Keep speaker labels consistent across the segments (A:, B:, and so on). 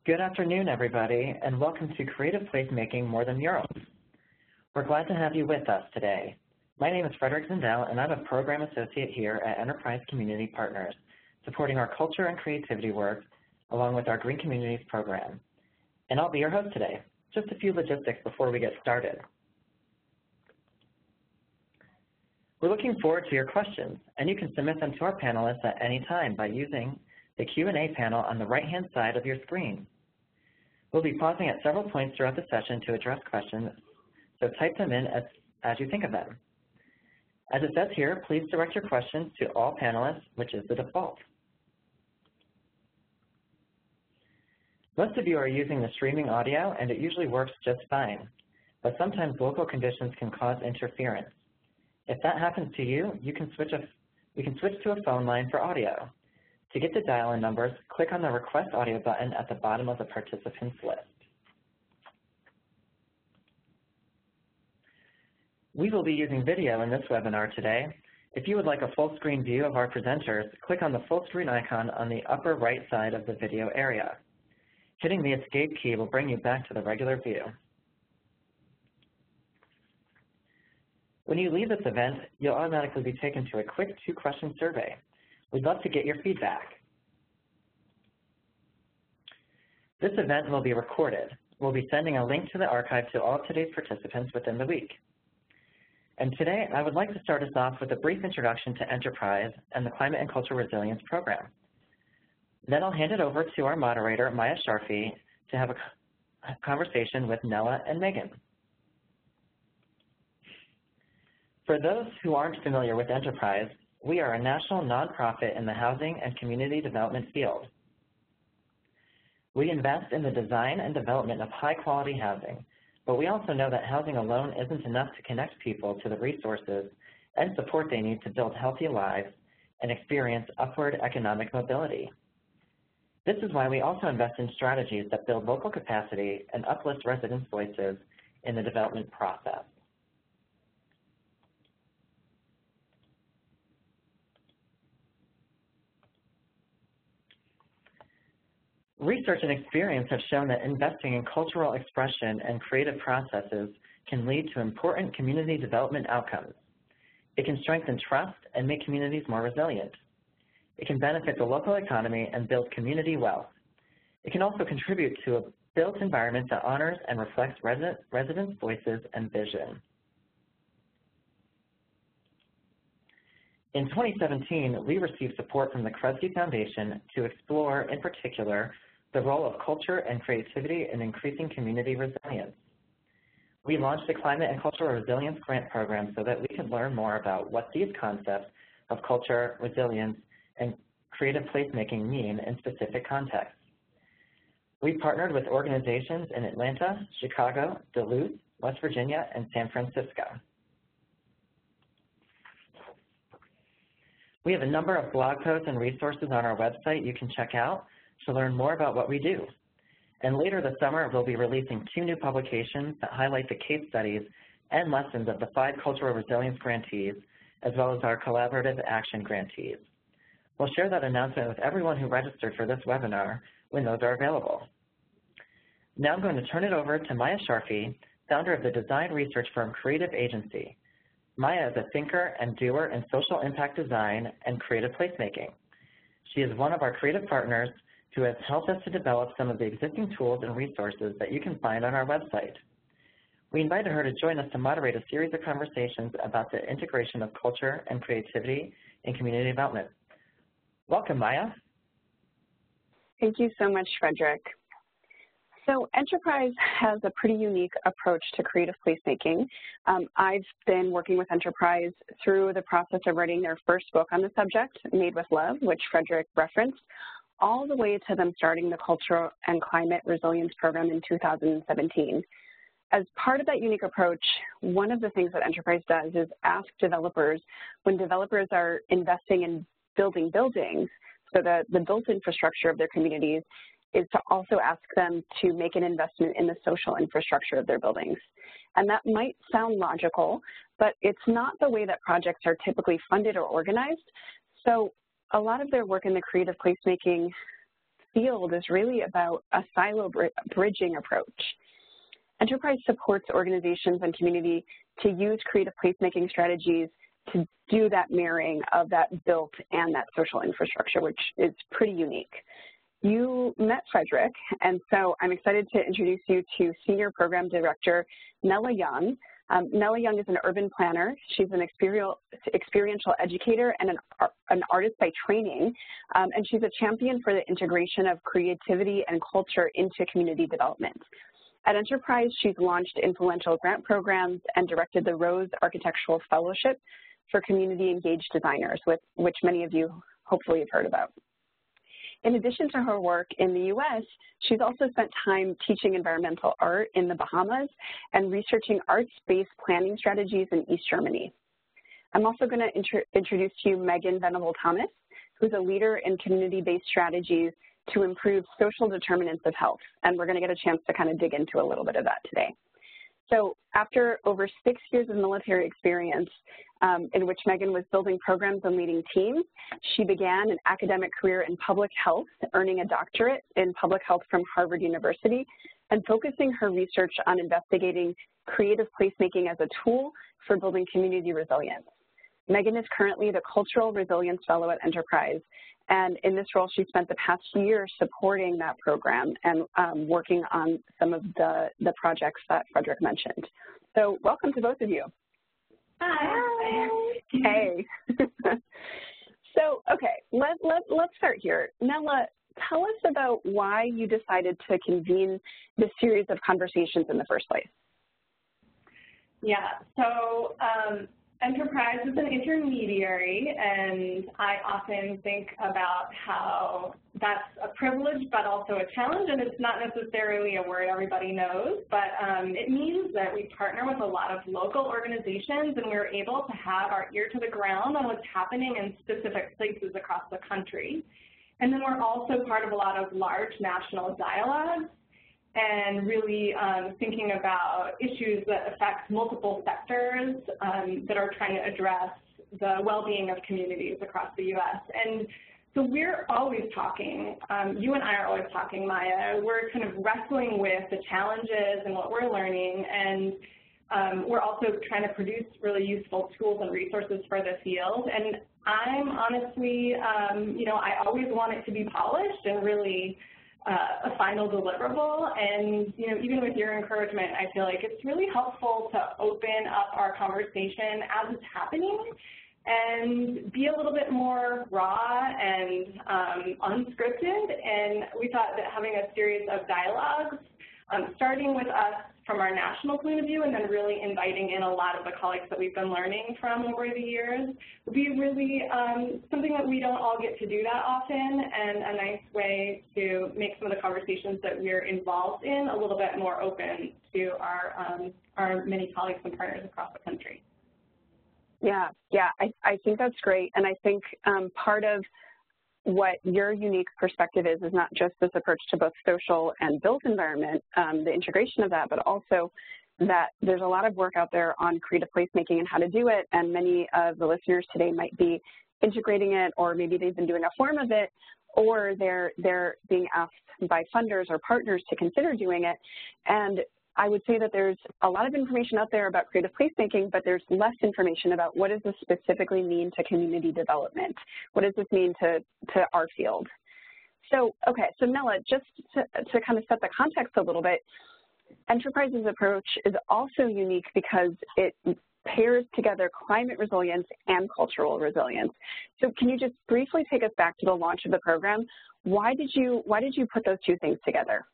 A: Good afternoon, everybody, and welcome to Creative Placemaking More Than Murals. We're glad to have you with us today. My name is Frederick Zindel, and I'm a Program Associate here at Enterprise Community Partners, supporting our culture and creativity work along with our Green Communities program. And I'll be your host today. Just a few logistics before we get started. We're looking forward to your questions, and you can submit them to our panelists at any time by using the Q&A panel on the right-hand side of your screen. We'll be pausing at several points throughout the session to address questions, so type them in as you think of them. As it says here, please direct your questions to all panelists, which is the default. Most of you are using the streaming audio, and it usually works just fine, but sometimes local conditions can cause interference. If that happens to you, we can switch to a phone line for audio. To get the dial-in numbers, click on the Request Audio button at the bottom of the participants list. We will be using video in this webinar today. If you would like a full-screen view of our presenters, click on the full-screen icon on the upper right side of the video area. Hitting the Escape key will bring you back to the regular view. When you leave this event, you'll automatically be taken to a quick 2-question survey. We'd love to get your feedback. This event will be recorded. We'll be sending a link to the archive to all of today's participants within the week. And today, I would like to start us off with a brief introduction to Enterprise and the Climate and Cultural Resilience Program. Then I'll hand it over to our moderator, Maya Sharfi, to have a conversation with Nella and Megan. For those who aren't familiar with Enterprise, we are a national nonprofit in the housing and community development field. We invest in the design and development of high-quality housing, but we also know that housing alone isn't enough to connect people to the resources and support they need to build healthy lives and experience upward economic mobility. This is why we also invest in strategies that build local capacity and uplift residents' voices in the development process. Research and experience have shown that investing in cultural expression and creative processes can lead to important community development outcomes. It can strengthen trust and make communities more resilient. It can benefit the local economy and build community wealth. It can also contribute to a built environment that honors and reflects residents' voices and vision. In 2017, we received support from the Kresge Foundation to explore, in particular, the role of culture and creativity in increasing community resilience. We launched the Climate and Cultural Resilience Grant Program so that we could learn more about what these concepts of culture, resilience, and creative placemaking mean in specific contexts. We partnered with organizations in Atlanta, Chicago, Duluth, West Virginia, and San Francisco. We have a number of blog posts and resources on our website you can check out to learn more about what we do. And later this summer, we'll be releasing 2 new publications that highlight the case studies and lessons of the 5 cultural resilience grantees, as well as our collaborative action grantees. We'll share that announcement with everyone who registered for this webinar when those are available. Now I'm going to turn it over to Maya Sharfi, founder of the design research firm Creative Agency. Maya is a thinker and doer in social impact design and creative placemaking. She is one of our creative partners who has helped us to develop some of the existing tools and resources that you can find on our website. We invited her to join us to moderate a series of conversations about the integration of culture and creativity in community development. Welcome, Maya.
B: Thank you so much, Frederick. So Enterprise has a pretty unique approach to creative placemaking. I've been working with Enterprise through the process of writing their first book on the subject, Made with Love, which Frederick referenced, all the way to them starting the Cultural and Climate Resilience Program in 2017. As part of that unique approach, one of the things that Enterprise does is ask developers, when developers are investing in building buildings, so the built infrastructure of their communities, is to also ask them to make an investment in the social infrastructure of their buildings. And that might sound logical, but it's not the way that projects are typically funded or organized. So a lot of their work in the creative placemaking field is really about a silo bridging approach. Enterprise supports organizations and community to use creative placemaking strategies to do that marrying of that built and that social infrastructure, which is pretty unique. You met Frederick, and so I'm excited to introduce you to Senior Program Director Nella Young. Nella Young is an urban planner. She's an experiential educator and an artist by training, and she's a champion for the integration of creativity and culture into community development. At Enterprise, she's launched influential grant programs and directed the Rose Architectural Fellowship for community engaged designers, which many of you hopefully have heard about. In addition to her work in the U.S., she's also spent time teaching environmental art in the Bahamas and researching arts-based planning strategies in East Germany. I'm also going to introduce to you Megan Venable-Thomas, who's a leader in community-based strategies to improve social determinants of health, and we're going to get a chance to kind of dig into a little bit of that today. So after over 6 years of military experience in which Megan was building programs and leading teams, she began an academic career in public health, earning a doctorate in public health from Harvard University, and focusing her research on investigating creative placemaking as a tool for building community resilience. Megan is currently the Cultural Resilience Fellow at Enterprise, and in this role, she spent the past year supporting that program and working on some of the projects that Frederick mentioned. So welcome to both of you.
C: Hi.
B: Hey. So, okay, let's start here. Nella, tell us about why you decided to convene this series of conversations in the first place.
C: Yeah, so Enterprise is an intermediary, and I often think about how that's a privilege but also a challenge, and it's not necessarily a word everybody knows, but it means that we partner with a lot of local organizations, and we're able to have our ear to the ground on what's happening in specific places across the country. And then we're also part of a lot of large national dialogues, and really thinking about issues that affect multiple sectors that are trying to address the well-being of communities across the U.S. And so we're always talking. You and I are always talking, Maya. We're kind of wrestling with the challenges and what we're learning, and we're also trying to produce really useful tools and resources for the field. And I'm honestly, you know, I always want it to be polished and really a final deliverable, and you know, even with your encouragement, I feel like it's really helpful to open up our conversation as it's happening and be a little bit more raw and unscripted. And we thought that having a series of dialogues, starting with us from our national point of view and then really inviting in a lot of the colleagues that we've been learning from over the years would be really something that we don't all get to do that often, and a nice way to make some of the conversations that we're involved in a little bit more open to our many colleagues and partners across the country.
B: Yeah, I think that's great, and I think part of what your unique perspective is not just this approach to both social and built environment, the integration of that, but also that there's a lot of work out there on creative placemaking and how to do it, and many of the listeners today might be integrating it, or maybe they've been doing a form of it, or they're being asked by funders or partners to consider doing it. And I would say that there's a lot of information out there about creative placemaking, but there's less information about what does this specifically mean to community development? What does this mean to our field? So, okay, so Nella, just to kind of set the context a little bit, Enterprise's approach is also unique because it pairs together climate resilience and cultural resilience. So can you just briefly take us back to the launch of the program? Why did you put those two things together?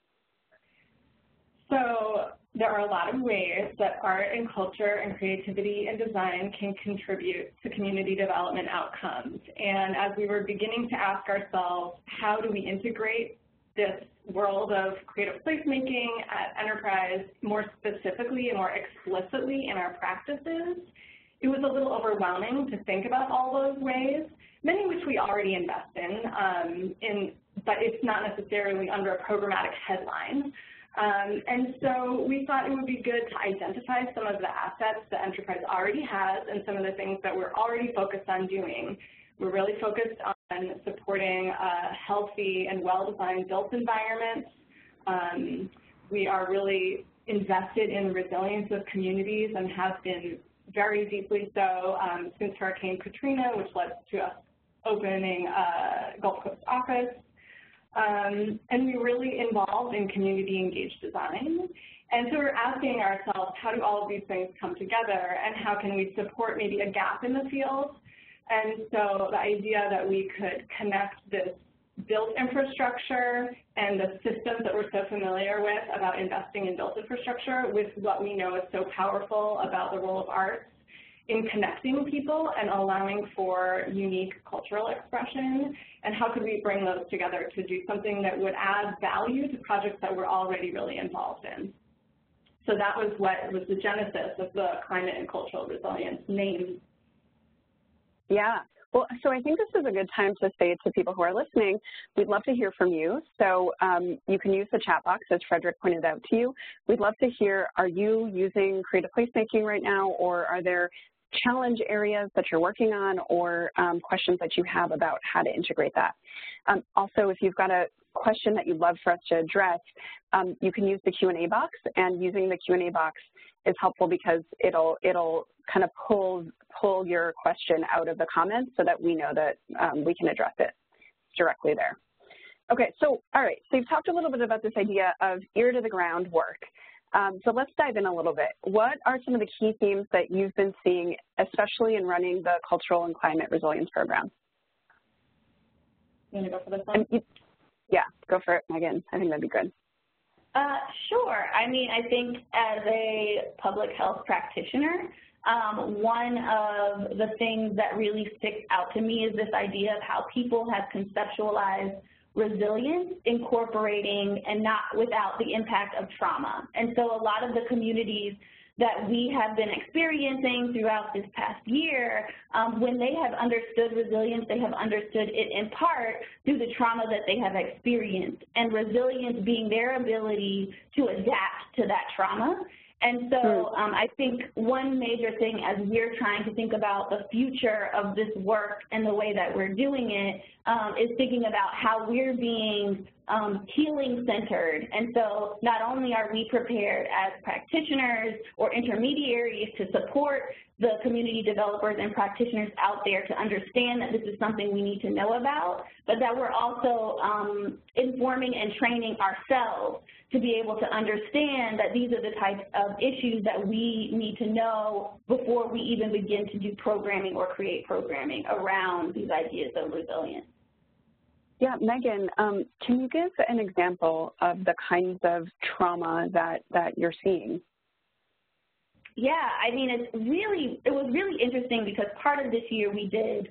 C: So there are a lot of ways that art and culture and creativity and design can contribute to community development outcomes. And as we were beginning to ask ourselves, how do we integrate this world of creative placemaking at Enterprise more specifically and more explicitly in our practices, it was a little overwhelming to think about all those ways, many of which we already invest in, but it's not necessarily under a programmatic headline. And so we thought it would be good to identify some of the assets that Enterprise already has and some of the things that we're already focused on doing, We're really focused on supporting healthy and well-designed built environments. We are really invested in the resilience of communities and have been very deeply so since Hurricane Katrina, which led to us opening a Gulf Coast office. And we're really involved in community-engaged design. And so we're asking ourselves, how do all of these things come together, and how can we support maybe a gap in the field? And so the idea that we could connect this built infrastructure and the systems that we're so familiar with about investing in built infrastructure with what we know is so powerful about the role of arts in connecting people and allowing for unique cultural expression, and how could we bring those together to do something that would add value to projects that we're already really involved in. So that was what was the genesis of the Climate and Cultural Resilience name.
B: Yeah. Well, so I think this is a good time to say to people who are listening, we'd love to hear from you. So you can use the chat box, as Frederick pointed out to you. We'd love to hear, are you using creative placemaking right now, or are there challenge areas that you're working on, or questions that you have about how to integrate that? Also, if you've got a question that you'd love for us to address, you can use the Q&A box, and using the Q&A box is helpful because it'll kind of pull your question out of the comments so that we know that we can address it directly there. Okay, so all right, so you've talked a little bit about this idea of ear to the ground work. So let's dive in a little bit. What are some of the key themes that you've been seeing, especially in running the Cultural and Climate Resilience Program?
C: You want to go for this one?
B: Yeah, go for it, Megan. I think that'd be good.
D: Sure. I mean, I think as a public health practitioner, one of the things that really sticks out to me is this idea of how people have conceptualized resilience, incorporating and not without the impact of trauma. And so a lot of the communities that we have been experiencing throughout this past year, when they have understood resilience, they have understood it in part through the trauma that they have experienced, and resilience being their ability to adapt to that trauma. And so I think one major thing as we're trying to think about the future of this work and the way that we're doing it is thinking about how we're being healing-centered. And so not only are we prepared as practitioners or intermediaries to support the community developers and practitioners out there to understand that this is something we need to know about, but that we're also informing and training ourselves to be able to understand that these are the types of issues that we need to know before we even begin to do programming or create programming around these ideas of resilience.
B: Yeah, Megan, can you give an example of the kinds of trauma that you're seeing?
D: Yeah, I mean, it was really interesting because part of this year we did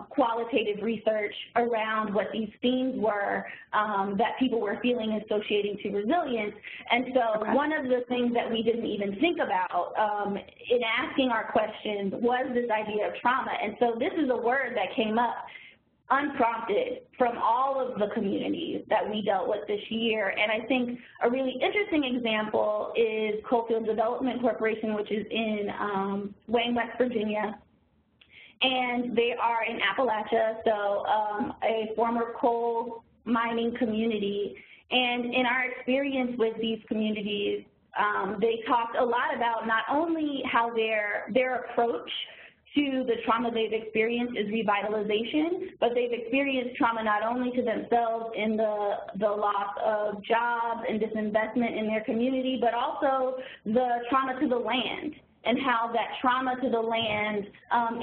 D: qualitative research around what these themes were that people were feeling associating to resilience. And so one of the things that we didn't even think about in asking our questions was this idea of trauma. And so this is a word that came up unprompted from all of the communities that we dealt with this year. And I think a really interesting example is Coalfield Development Corporation, which is in Wayne, West Virginia. And they are in Appalachia, so a former coal mining community. And in our experience with these communities, they talked a lot about not only how their approach to the trauma they've experienced is revitalization, but they've experienced trauma not only to themselves in the loss of jobs and disinvestment in their community, but also the trauma to the land, and how that trauma to the land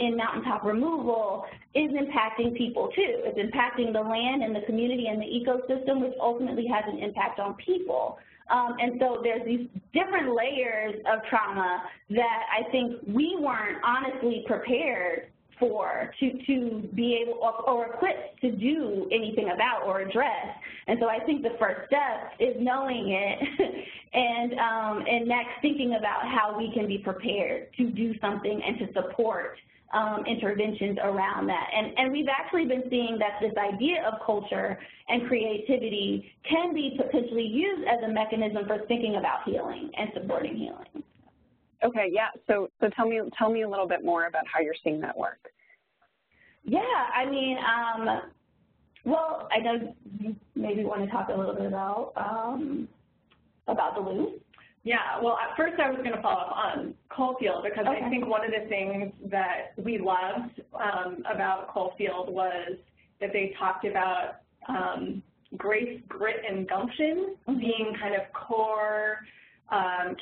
D: in mountaintop removal is impacting people too. It's impacting the land and the community and the ecosystem, which ultimately has an impact on people. And so there's these different layers of trauma that I think we weren't honestly prepared for to be able or equipped to do anything about or address. And so I think the first step is knowing it and next thinking about how we can be prepared to do something and to support interventions around that. And we've actually been seeing that this idea of culture and creativity can be potentially used as a mechanism for thinking about healing and supporting healing.
B: Okay, yeah, so tell me a little bit more about how you're seeing that work.
D: Yeah, I mean, well, I know you maybe want to talk a little bit about Duluth.
C: Yeah, well, at first I was going to follow up on Coalfield because I think one of the things that we loved about Coalfield was that they talked about grace, grit, and gumption being kind of core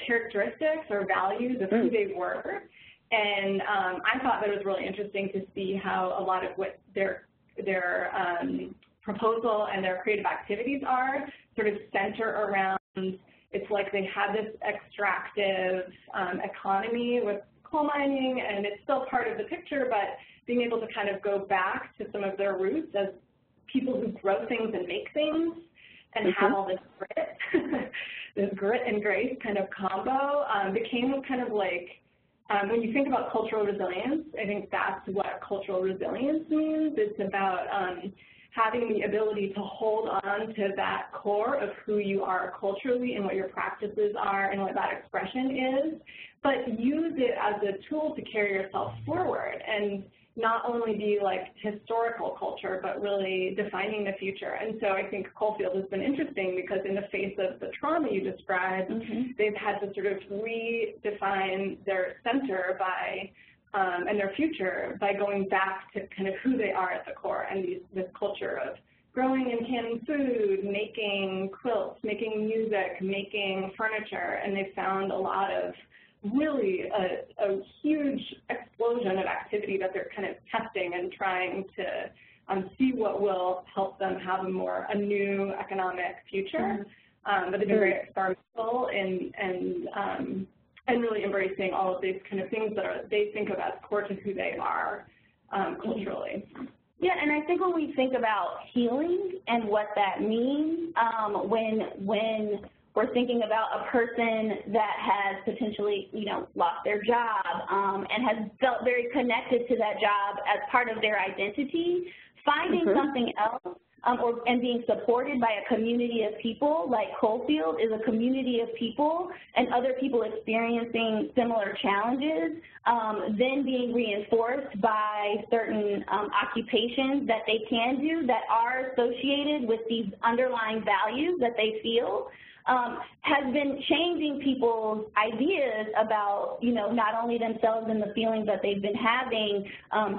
C: characteristics or values of who they were. And I thought that it was really interesting to see how a lot of what their proposal and their creative activities are sort of center around, it's like they have this extractive economy with coal mining, and it's still part of the picture, but being able to kind of go back to some of their roots as people who grow things and make things and have all this grit, this grit and grace kind of combo became kind of like, when you think about cultural resilience, I think that's what cultural resilience means. It's about having the ability to hold on to that core of who you are culturally and what your practices are and what that expression is, but use it as a tool to carry yourself forward and not only be like historical culture, but really defining the future. And so I think Coalfield has been interesting because in the face of the trauma you described, they've had to sort of redefine their center by, and their future by going back to kind of who they are at the core and this culture of growing and canning food, making quilts, making music, making furniture, and they've found a lot of really a huge explosion of activity that they're kind of testing and trying to see what will help them have a new economic future. But they've been very experimental and really embracing all of these kind of things that they think of as core to who they are culturally.
D: Yeah, and I think when we think about healing and what that means, when we're thinking about a person that has potentially, lost their job and has felt very connected to that job as part of their identity, finding something else and being supported by a community of people like Coalfield is a community of people and other people experiencing similar challenges, then being reinforced by certain occupations that they can do that are associated with these underlying values that they feel. Has been changing people's ideas about, not only themselves and the feelings that they've been having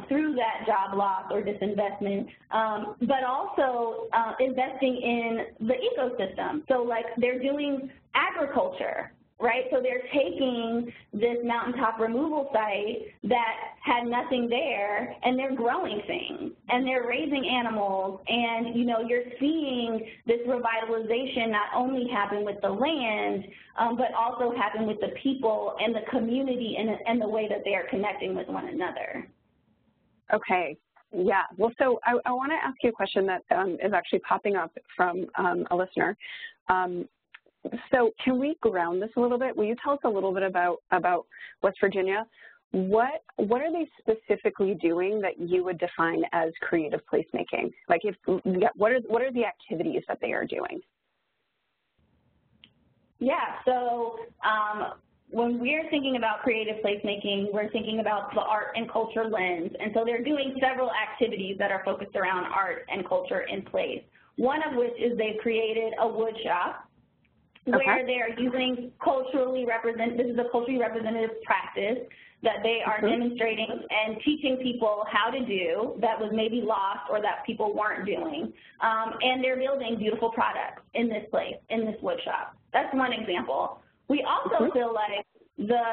D: through that job loss or disinvestment, but also investing in the ecosystem. So, like, they're doing agriculture, right? So they're taking this mountaintop removal site that had nothing there, and they're growing things, and they're raising animals, and, you're seeing this revitalization not only happen with the land, but also happen with the people and the community and the way that they are connecting with one another.
B: Okay. Yeah. Well, so I want to ask you a question that is actually popping up from a listener. So can we ground this a little bit? Will you tell us a little bit about West Virginia? What are they specifically doing that you would define as creative placemaking? Like, what are the activities that they are doing?
D: Yeah. So when we're thinking about creative placemaking, we're thinking about the art and culture lens. And so they're doing several activities that are focused around art and culture in place. One of which is they've created a wood shop where they are using this is a culturally representative practice that they are demonstrating and teaching people how to do that was maybe lost or that people weren't doing. And they're building beautiful products in this place, in this wood shop. That's one example. We also feel like the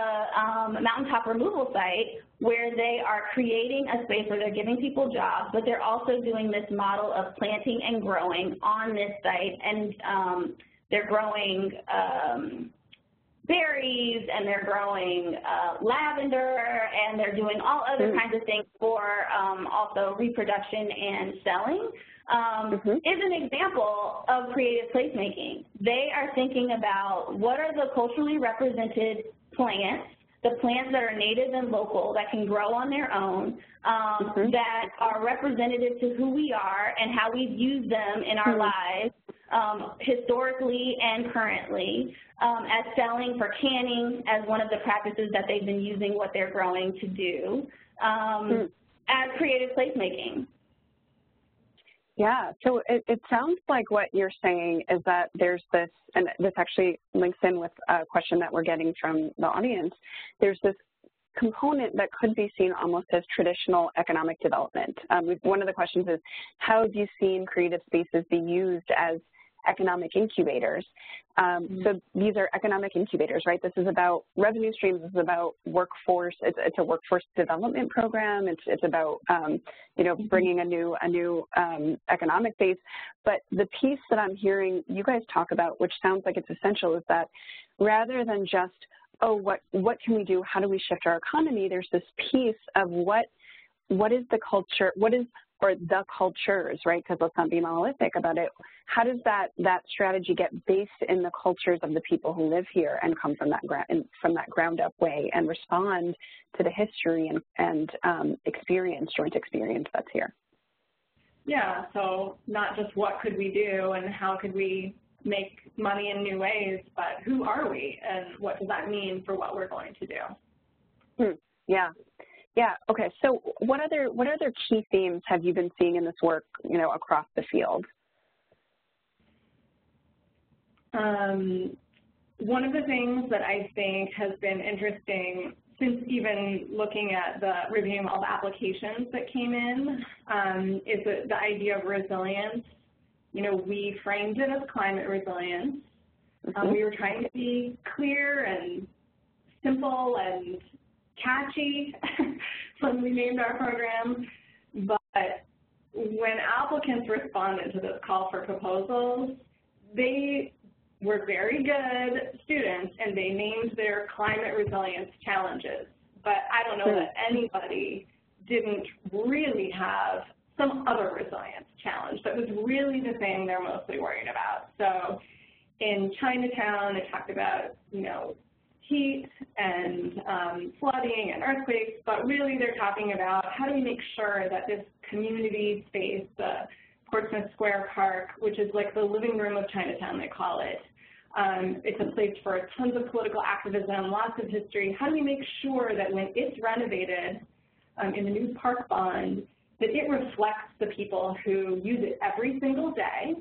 D: mountaintop removal site where they are creating a space where they're giving people jobs, but they're also doing this model of planting and growing on this site, and they're growing berries, and they're growing lavender, and they're doing all other kinds of things for also reproduction and selling, is an example of creative placemaking. They are thinking about what are the culturally represented plants, the plants that are native and local that can grow on their own, that are representative to who we are and how we've used them in our lives, historically and currently, as selling for canning as one of the practices that they've been using what they're growing to do. as creative placemaking.
B: Yeah, so it sounds like what you're saying is that there's this, and this actually links in with a question that we're getting from the audience, there's this component that could be seen almost as traditional economic development. One of the questions is, how have you seen creative spaces be used as economic incubators? So these are economic incubators, right? This is about revenue streams. This is about workforce. It's a workforce development program. It's about you know, bringing a new economic base. But the piece that I'm hearing you guys talk about, which sounds like it's essential, is that rather than just, oh, what can we do? How do we shift our economy? There's this piece of what is the culture? Or the cultures, right? Because let's not be monolithic about it. How does that strategy get based in the cultures of the people who live here and come from that ground up way and respond to the history and joint experience that's here?
C: Yeah, so not just what could we do and how could we make money in new ways, but who are we and what does that mean for what we're going to do?
B: Yeah. Yeah, okay, so what other key themes have you been seeing in this work, you know, across the field?
C: One of the things that I think has been interesting since even looking at reviewing all the applications that came in is the idea of resilience. You know, we framed it as climate resilience. We were trying to be clear and simple and catchy when we named our program, but when applicants responded to this call for proposals, they were very good students and they named their climate resilience challenges. But I don't know that anybody didn't really have some other resilience challenge that was really the thing they're mostly worried about. So in Chinatown, they talked about, you know, heat and flooding and earthquakes, but really they're talking about how do we make sure that this community space, the Portsmouth Square Park, which is like the living room of Chinatown, they call it. It's a place for tons of political activism, lots of history. How do we make sure that when it's renovated in the new park bond, that it reflects the people who use it every single day,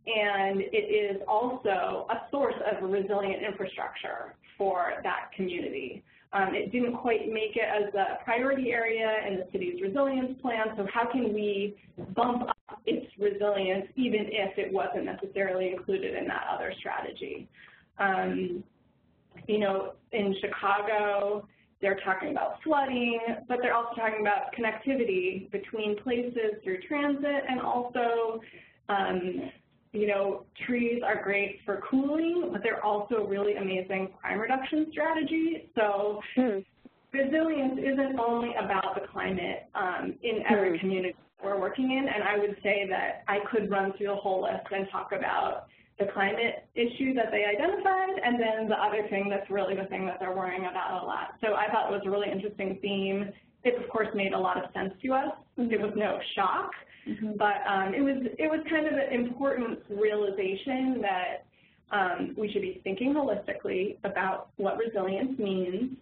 C: and it is also a source of a resilient infrastructure for that community. It didn't quite make it as a priority area in the city's resilience plan, so how can we bump up its resilience even if it wasn't necessarily included in that other strategy? You know, in Chicago, they're talking about flooding, but they're also talking about connectivity between places through transit, and also you know, trees are great for cooling, but they're also a really amazing crime reduction strategy. So resilience isn't only about the climate in every community we're working in, and I would say that I could run through the whole list and talk about the climate issue that they identified, and then the other thing that's really the thing that they're worrying about a lot. So I thought it was a really interesting theme. It, of course, made a lot of sense to us. It was no shock. But it was kind of an important realization that we should be thinking holistically about what resilience means,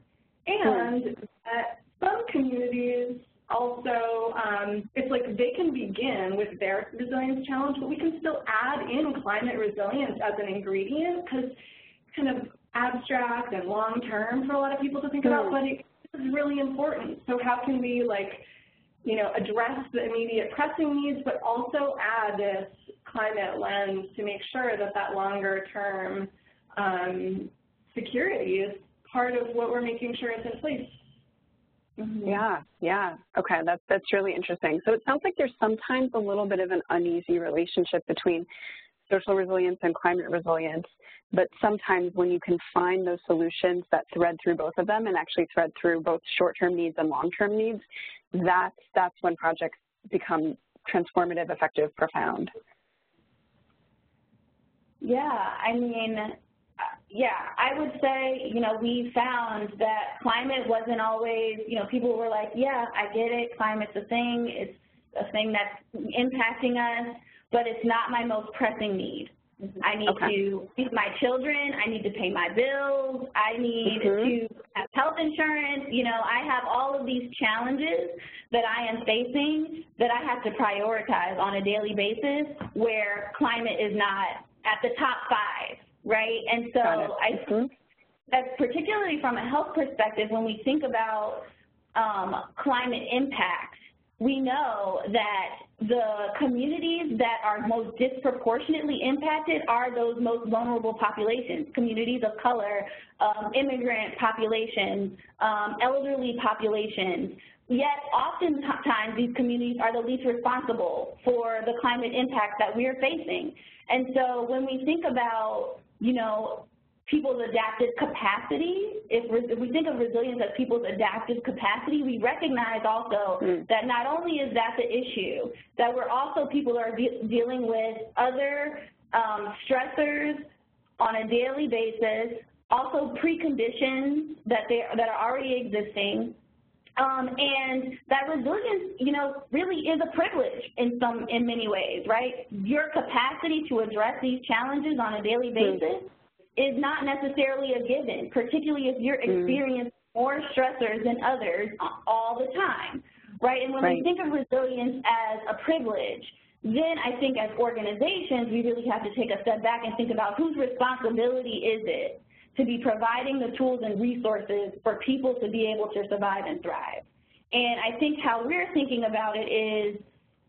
C: and that some communities also, it's like they can begin with their resilience challenge, but we can still add in climate resilience as an ingredient because it's kind of abstract and long-term for a lot of people to think about, but it is really important. So how can we, like, you know, address the immediate pressing needs, but also add this climate lens to make sure that that longer term security is part of what we're making sure is in place.
B: Yeah. Okay, that's really interesting. So it sounds like there's sometimes a little bit of an uneasy relationship between social resilience and climate resilience, but sometimes when you can find those solutions that thread through both of them and actually thread through both short-term needs and long-term needs, that's when projects become transformative, effective, profound.
D: Yeah, I mean, I would say, you know, we found that climate wasn't always, you know, people were like, yeah, I get it, climate's a thing, it's a thing that's impacting us, but it's not my most pressing need. I need to feed my children. I need to pay my bills. I need to have health insurance. You know, I have all of these challenges that I am facing that I have to prioritize on a daily basis, where climate is not at the top 5, right? And so I think that particularly from a health perspective, when we think about climate impacts, we know that the communities that are most disproportionately impacted are those most vulnerable populations, communities of color, immigrant populations, elderly populations. Yet oftentimes these communities are the least responsible for the climate impacts that we're facing. And so when we think about, you know, people's adaptive capacity, if we think of resilience as people's adaptive capacity, we recognize also that not only is that the issue, that we're also people are dealing with other stressors on a daily basis, also preconditions that are already existing, and that resilience, you know, really is a privilege in many ways, right? Your capacity to address these challenges on a daily basis is not necessarily a given, particularly if you're experiencing more stressors than others all the time, right? And when we think of resilience as a privilege, then I think as organizations, we really have to take a step back and think about whose responsibility is it to be providing the tools and resources for people to be able to survive and thrive. And I think how we're thinking about it is,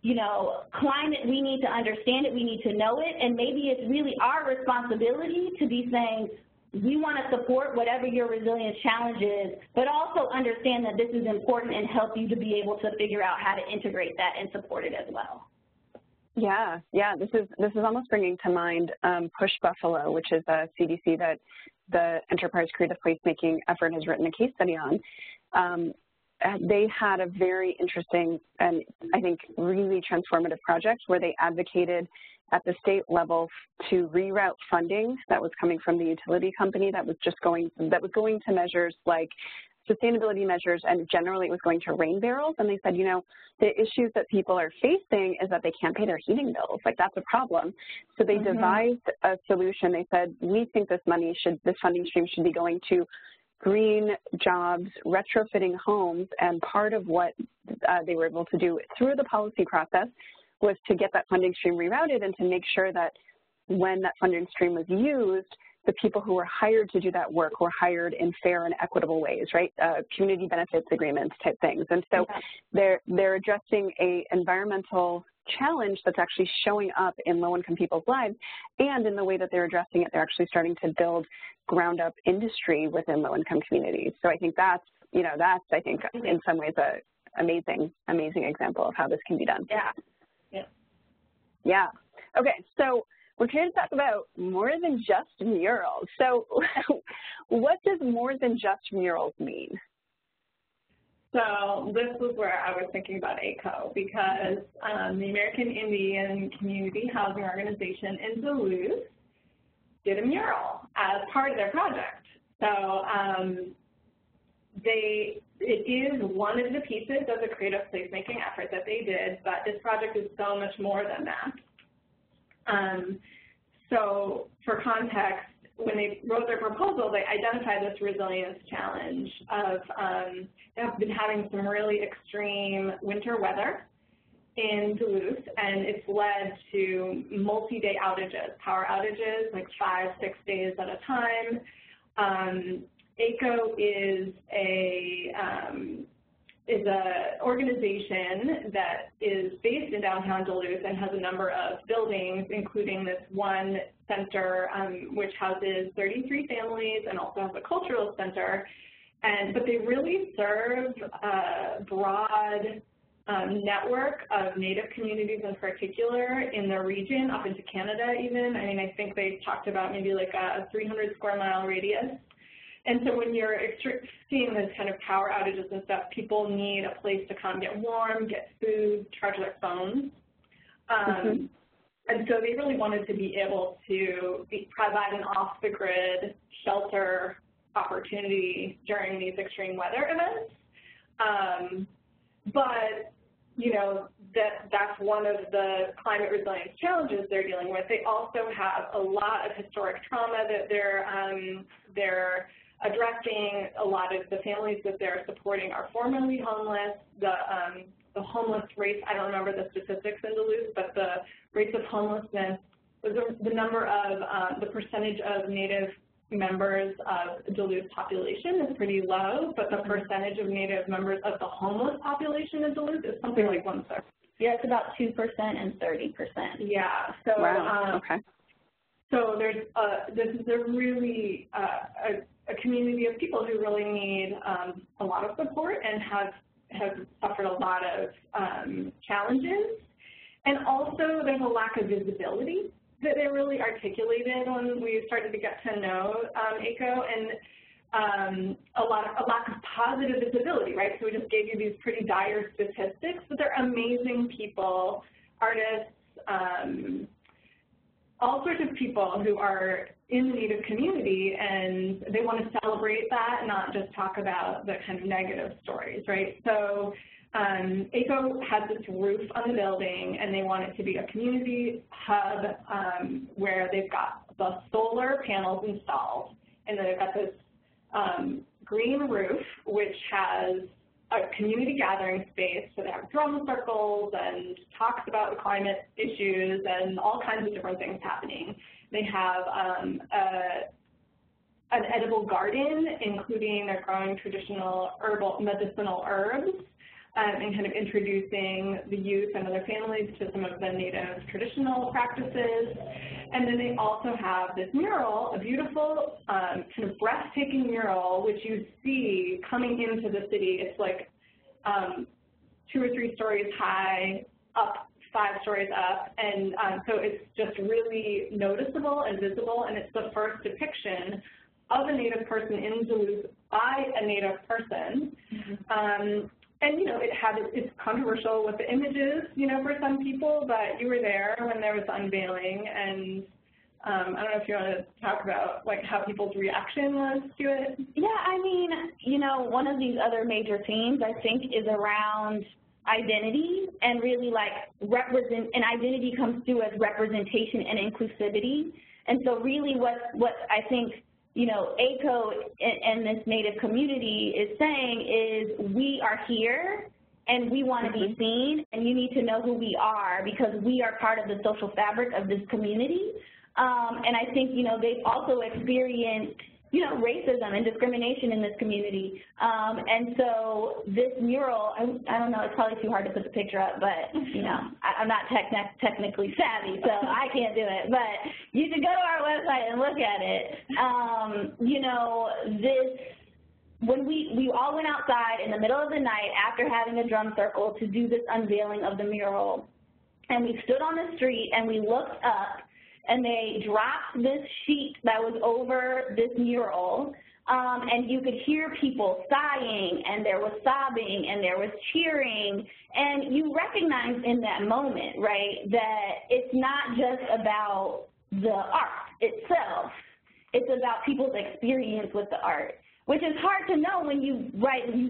D: you know, climate, we need to understand it, we need to know it, and maybe it's really our responsibility to be saying, we want to support whatever your resilience challenge is, but also understand that this is important and help you to be able to figure out how to integrate that and support it as well.
B: Yeah, this is almost bringing to mind Push Buffalo, which is a CDC that the Enterprise Creative Placemaking effort has written a case study on. They had a very interesting and I think really transformative project where they advocated at the state level to reroute funding that was coming from the utility company that was going to measures like sustainability measures, and generally it was going to rain barrels. And they said, you know, the issues that people are facing is that they can't pay their heating bills. Like, that's a problem. So they devised a solution. They said, we think this funding stream should be going to green jobs, retrofitting homes, and part of what they were able to do through the policy process was to get that funding stream rerouted and to make sure that when that funding stream was used, the people who were hired to do that work were hired in fair and equitable ways, right? Community benefits agreements type things. And so they're addressing a environmental challenge that's actually showing up in low-income people's lives, and in the way that they're addressing it, they're actually starting to build ground-up industry within low-income communities. So I think that's, you know, that's, I think, in some ways, a amazing example of how this can be done. Yeah. Okay, so we're here to talk about more than just murals. So what does more than just murals mean?
C: So this was where I was thinking about ACO, because the American Indian Community Housing Organization in Duluth did a mural as part of their project. So it is one of the pieces of the creative placemaking effort that they did, but this project is so much more than that. So for context, when they wrote their proposal, they identified this resilience challenge of they have been having some really extreme winter weather in Duluth, and it's led to multi-day outages, power outages, like 5-6 days at a time. ACO is an organization that is based in downtown Duluth and has a number of buildings, including this one center which houses 33 families and also has a cultural center. But they really serve a broad network of Native communities in particular in the region, up into Canada even. I mean, I think they talked about maybe like a 300 square mile radius. And so when you're seeing this kind of power outages and stuff, people need a place to come get warm, get food, charge their phones. And so they really wanted to be able to provide an off-the-grid shelter opportunity during these extreme weather events. But you know, that's one of the climate resilience challenges they're dealing with. They also have a lot of historic trauma that they're addressing. A lot of the families that they're supporting are formerly homeless. The homeless rates, I don't remember the statistics in Duluth, but the rates of homelessness, the number of, the percentage of Native members of Duluth population is pretty low, but the percentage of Native members of the homeless population in Duluth is something like 1/3.
D: Yeah, it's about 2% and 30%.
C: Yeah. So,
B: wow. Okay.
C: So there's this is a really a community of people who really need a lot of support and have suffered a lot of challenges. And also there's a lack of visibility that they really articulated when we started to get to know ACO, and a lack of positive visibility, right? So we just gave you these pretty dire statistics, but they're amazing people, artists, all sorts of people who are in the Native community, and they want to celebrate that, not just talk about the kind of negative stories, right? So ACO has this roof on the building, and they want it to be a community hub where they've got the solar panels installed, and then they've got this green roof, which has a community gathering space, so they have drum circles and talks about the climate issues and all kinds of different things happening. They have an edible garden, including they're growing traditional medicinal herbs, and kind of introducing the youth and other families to some of the Native traditional practices. And then they also have this mural, a beautiful, kind of breathtaking mural, which you see coming into the city. It's like 2 or 3 stories high, up 5 stories up, and so it's just really noticeable and visible, and it's the first depiction of a Native person in Duluth by a Native person. Mm-hmm. And, you know, it's controversial with the images, you know, for some people, but you were there when there was the unveiling, and I don't know if you want to talk about, like, how people's reaction was to it.
D: Yeah, I mean, you know, one of these other major themes, I think, is around identity, and really, like, and identity comes through as representation and inclusivity. And so really what I think, you know, ACO and this Native community is saying is, we are here and we want to be seen, and you need to know who we are because we are part of the social fabric of this community. And I think, you know, they've also experienced, you know, racism and discrimination in this community. And so this mural, I don't know, it's probably too hard to put the picture up, but, you know, I'm not technically savvy, so I can't do it. But you should go to our website and look at it. You know, when we all went outside in the middle of the night after having a drum circle to do this unveiling of the mural, and we stood on the street and we looked up, and they dropped this sheet that was over this mural, and you could hear people sighing, and there was sobbing, and there was cheering, and you recognize in that moment, right, that it's not just about the art itself, it's about people's experience with the art, which is hard to know when you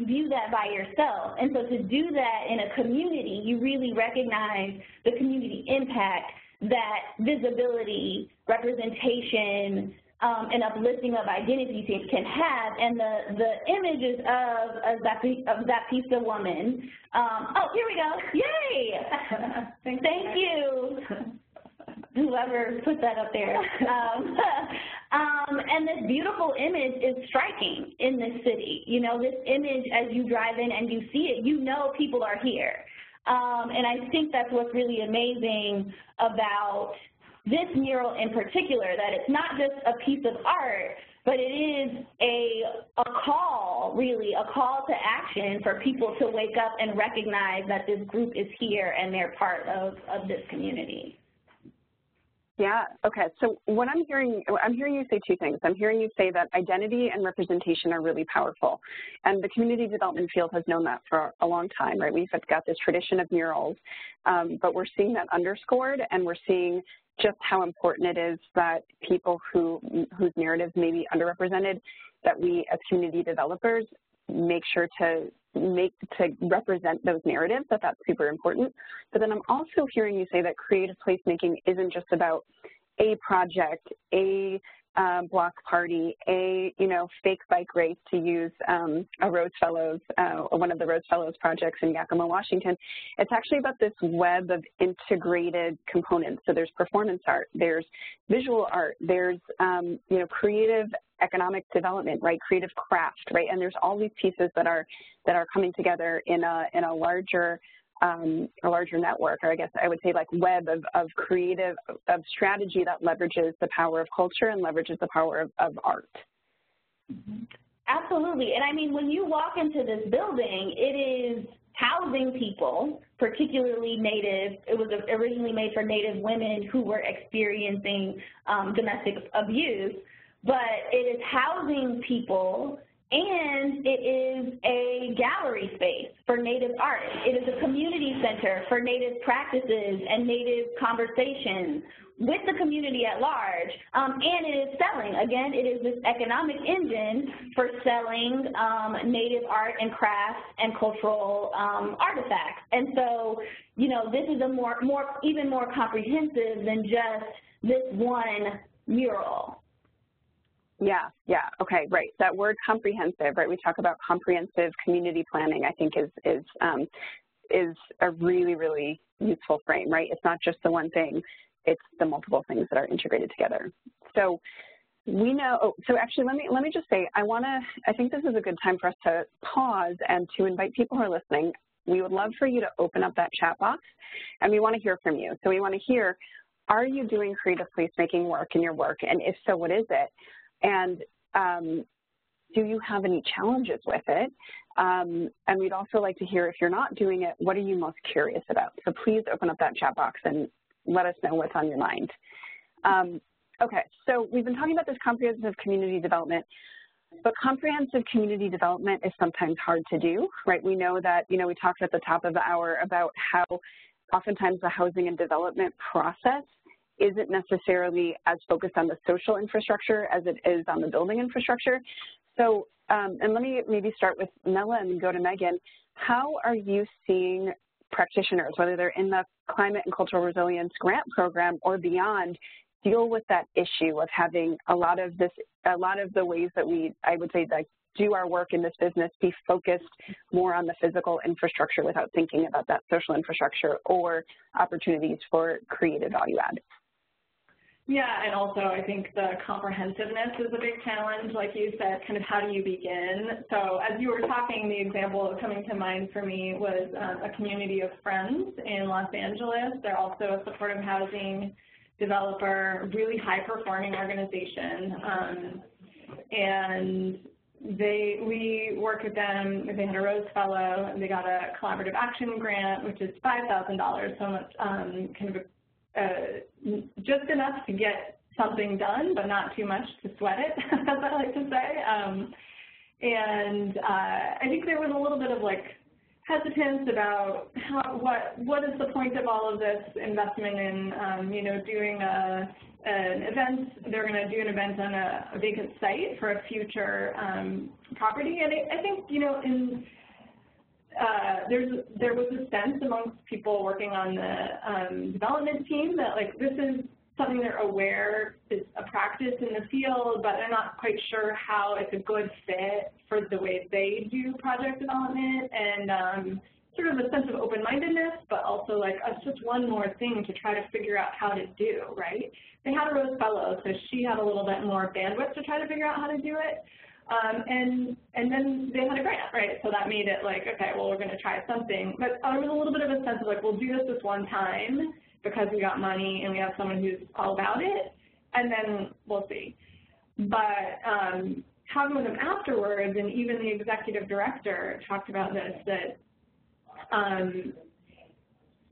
D: view that by yourself. And so to do that in a community, you really recognize the community impact that visibility, representation, and uplifting of identity can have, and the images of that piece of woman. Oh, here we go! Yay! Thank you, whoever put that up there. And this beautiful image is striking in this city. You know, this image, as you drive in and you see it, you know people are here. And I think that's what's really amazing about this mural in particular, that it's not just a piece of art, but it is a call, really, a call to action for people to wake up and recognize that this group is here and they're part of this community.
B: Yeah, okay, so what I'm hearing you say 2 things. I'm hearing you say that identity and representation are really powerful, and the community development field has known that for a long time, right? We've got this tradition of murals, but we're seeing that underscored, and we're seeing just how important it is that people whose narratives may be underrepresented, that we as community developers make sure to represent those narratives, that's super important. But then I'm also hearing you say that creative placemaking isn't just about a project, a block party, a fake bike race, to use a Rhodes Fellows, one of the Rhodes Fellows projects in Yakima, Washington. It's actually about this web of integrated components. So there's performance art, there's visual art, there's creative economic development, right? Creative craft, right? And there's all these pieces that are coming together in a larger network, or I guess I would say like web of creative, of strategy that leverages the power of culture and leverages the power of art.
D: Absolutely. And I mean, when you walk into this building, it is housing people, particularly Native. It was originally made for Native women who were experiencing domestic abuse, but it is housing people, and it is a gallery space for Native art. It is a community center for Native practices and Native conversations with the community at large, and it is selling. Again, it is this economic engine for selling Native art and crafts and cultural artifacts. And so, this is a even more comprehensive than just this one mural.
B: Yeah, okay, right. That word comprehensive, right? We talk about comprehensive community planning, I think is a really, really useful frame, right? It's not just the one thing, it's the multiple things that are integrated together. So we know, so actually let me just say, I think this is a good time for us to pause and to invite people who are listening. We would love for you to open up that chat box, and we want to hear from you. So we want to hear, are you doing creative placemaking work in your work? And if so, what is it? And do you have any challenges with it? And we'd also like to hear, if you're not doing it, what are you most curious about? So please open up that chat box and let us know what's on your mind. Okay, so we've been talking about this comprehensive community development, but comprehensive community development is sometimes hard to do, right? We know that, we talked at the top of the hour about how oftentimes the housing and development process isn't necessarily as focused on the social infrastructure as it is on the building infrastructure. So, and let me maybe start with Nella and go to Megan. How are you seeing practitioners, whether they're in the Climate and Cultural Resilience Grant Program or beyond, deal with that issue of having a lot of the ways that I would say, like, do our work in this business be focused more on the physical infrastructure without thinking about that social infrastructure or opportunities for creative value add?
C: Yeah, and also I think the comprehensiveness is a big challenge. Like you said, kind of how do you begin? So as you were talking, the example coming to mind for me was a community of friends in Los Angeles. They're also a supportive housing developer, really high-performing organization. And we worked with them. They had a Rhodes Fellow, and they got a collaborative action grant, which is $5,000, so much kind of just enough to get something done, but not too much to sweat it, as I like to say. And I think there was a little bit of hesitance about what is the point of all of this investment in, doing an event. They're going to do an event on a vacant site for a future property. And I think, there was a sense amongst people working on the development team that this is something they're aware is a practice in the field, but they're not quite sure how it's a good fit for the way they do project development, and sort of a sense of open-mindedness, but also it's just one more thing to try to figure out how to do, right? They had a Rhodes Fellow, so she had a little bit more bandwidth to try to figure out how to do it. And then they had a grant, right? So that made it okay, well, we're going to try something. But there was a little bit of a sense of we'll do this one time because we got money and we have someone who's all about it, and then we'll see. But talking with them afterwards, and even the executive director talked about this, that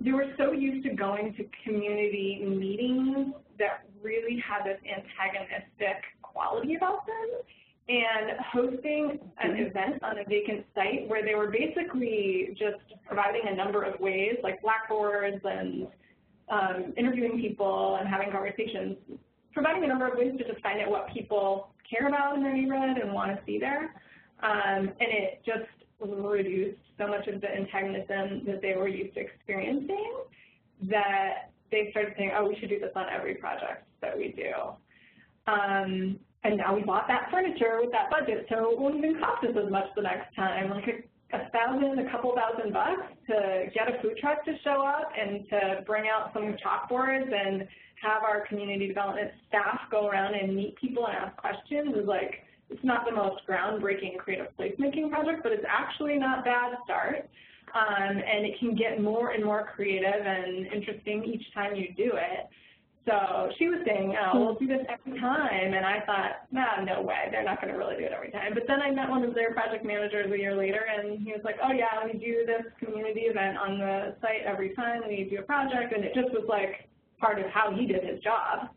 C: they were so used to going to community meetings that really had this antagonistic quality about them. And hosting an event on a vacant site where they were basically just providing a number of ways, like blackboards and interviewing people and having conversations, providing a number of ways to just find out what people care about in their neighborhood and want to see there. and it just reduced so much of the antagonism that they were used to experiencing that they started saying, oh, we should do this on every project that we do. And now we bought that furniture with that budget, so it won't even cost us as much the next time. Like a couple $1,000 to get a food truck to show up and to bring out some chalkboards and have our community development staff go around and meet people and ask questions is like, it's not the most groundbreaking creative placemaking project, but it's actually not a bad start. And it can get more and more creative and interesting each time you do it. So she was saying, oh, we'll do this every time. And I thought, nah, no way, they're not going to really do it every time. But then I met one of their project managers a year later, and he was like, oh, yeah, we do this community event on the site every time we do a project. And it just was like part of how he did his job.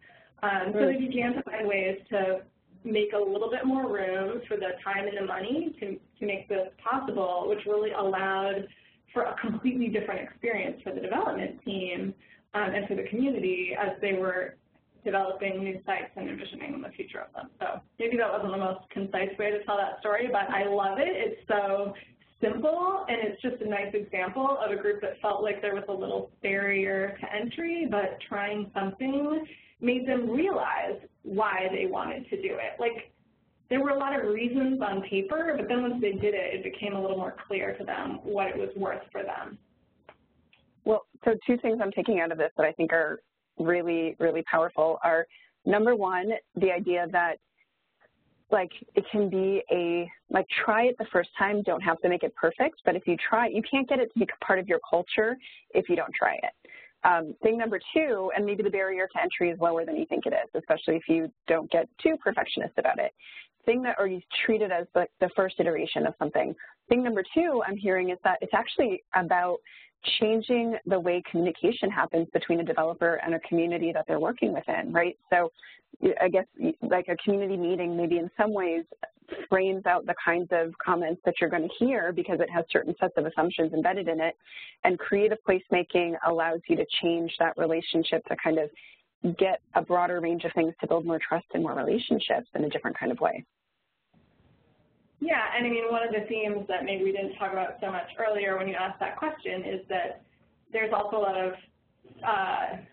C: So they began to find ways to make a little bit more room for the time and the money to make this possible, which really allowed for a completely different experience for the development team and for the community as they were developing new sites and envisioning the future of them. So maybe that wasn't the most concise way to tell that story, but I love it. It's so simple, and it's just a nice example of a group that felt like there was a little barrier to entry, but trying something made them realize why they wanted to do it. Like, there were a lot of reasons on paper, but then once they did it, it became a little more clear to them what it was worth for them.
B: Well, so two things I'm taking out of this that I think are really, really powerful are, number one, the idea that, like, it can be try it the first time, don't have to make it perfect, but if you try, you can't get it to be part of your culture if you don't try it. Thing number two, and maybe the barrier to entry is lower than you think it is, especially if you don't get too perfectionist about it. Or you treat it as the first iteration of something. Thing number two I'm hearing is that it's actually about changing the way communication happens between a developer and a community that they're working within, right? So I guess like a community meeting maybe in some ways frames out the kinds of comments that you're going to hear because it has certain sets of assumptions embedded in it, and creative placemaking allows you to change that relationship to kind of get a broader range of things to build more trust and more relationships in a different kind of way.
C: Yeah, and I mean, one of the themes that maybe we didn't talk about so much earlier when you asked that question is that there's also a lot of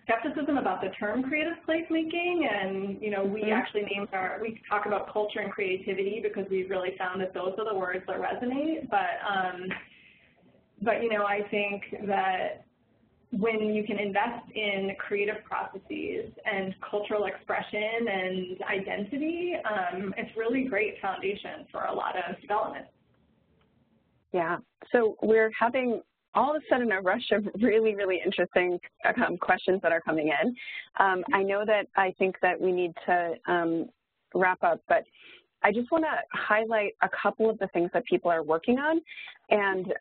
C: skepticism about the term creative placemaking, and, you know, we actually we talk about culture and creativity because we've really found that those are the words that resonate, but you know, I think that when you can invest in creative processes and cultural expression and identity, it's really great foundation for a lot of development.
B: Yeah, so we're having all of a sudden a rush of really, really interesting questions that are coming in. I know that I think that we need to wrap up, but I just want to highlight a couple of the things that people are working on and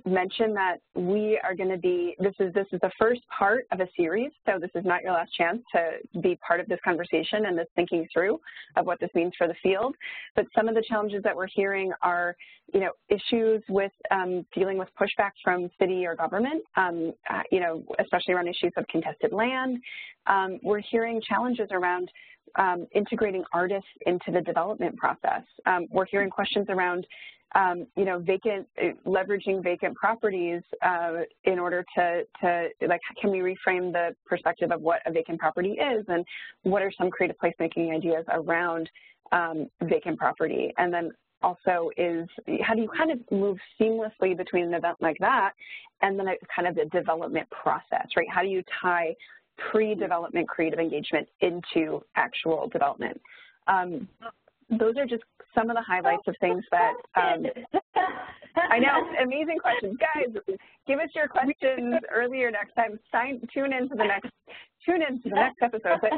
B: mention that we are going to be, this is the first part of a series, so this is not your last chance to be part of this conversation and this thinking through of what this means for the field. But some of the challenges that we're hearing are, you know, issues with dealing with pushback from city or government, you know, especially around issues of contested land. We're hearing challenges around integrating artists into the development process. We're hearing questions around, you know, leveraging vacant properties in order to like, can we reframe the perspective of what a vacant property is, and what are some creative placemaking ideas around vacant property? And then also is, how do you kind of move seamlessly between an event like that and then kind of the development process, right? How do you tie pre-development creative engagement into actual development? Those are just some of the highlights of things that, I know, amazing questions. Guys, give us your questions earlier next time. Tune into the next episode. But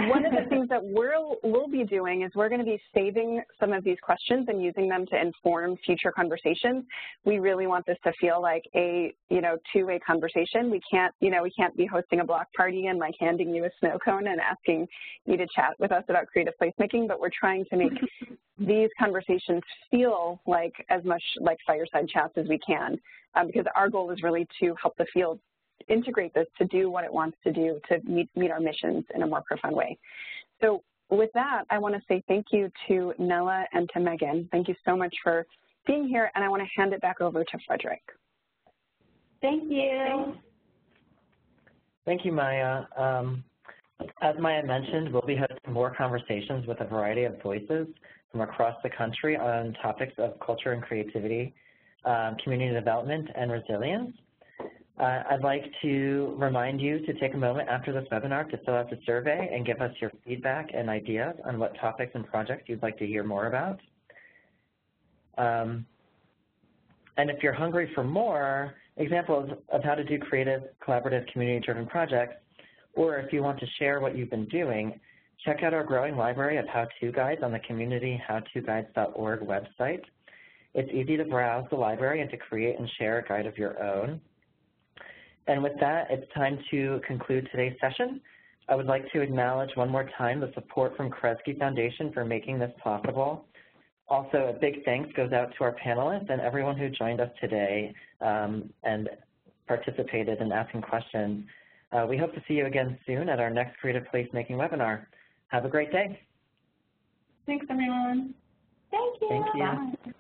B: one of the things that we'll be doing is we're going to be saving some of these questions and using them to inform future conversations. We really want this to feel like a, you know, two-way conversation. We can't be hosting a block party and like handing you a snow cone and asking you to chat with us about creative placemaking, but we're trying to make these conversations feel like as much like fireside chats as we can, because our goal is really to help the field integrate this to do what it wants to do to meet our missions in a more profound way. So with that, I want to say thank you to Nella and to Megan. Thank you so much for being here, and I want to hand it back over to Frederick.
D: Thank you.
A: Thank you, Maya. As Maya mentioned, we'll be hosting more conversations with a variety of voices from across the country on topics of culture and creativity, community development, and resilience. I'd like to remind you to take a moment after this webinar to fill out the survey and give us your feedback and ideas on what topics and projects you'd like to hear more about. And if you're hungry for more examples of how to do creative, collaborative, community-driven projects, or if you want to share what you've been doing, check out our growing library of how-to guides on the communityhowtoguides.org website. It's easy to browse the library and to create and share a guide of your own. And with that, it's time to conclude today's session. I would like to acknowledge one more time the support from Kresge Foundation for making this possible. Also, a big thanks goes out to our panelists and everyone who joined us today and participated in asking questions. We hope to see you again soon at our next Creative Placemaking webinar. Have a great day.
C: Thanks, everyone.
D: Thank you.
A: Thank you.
D: Bye.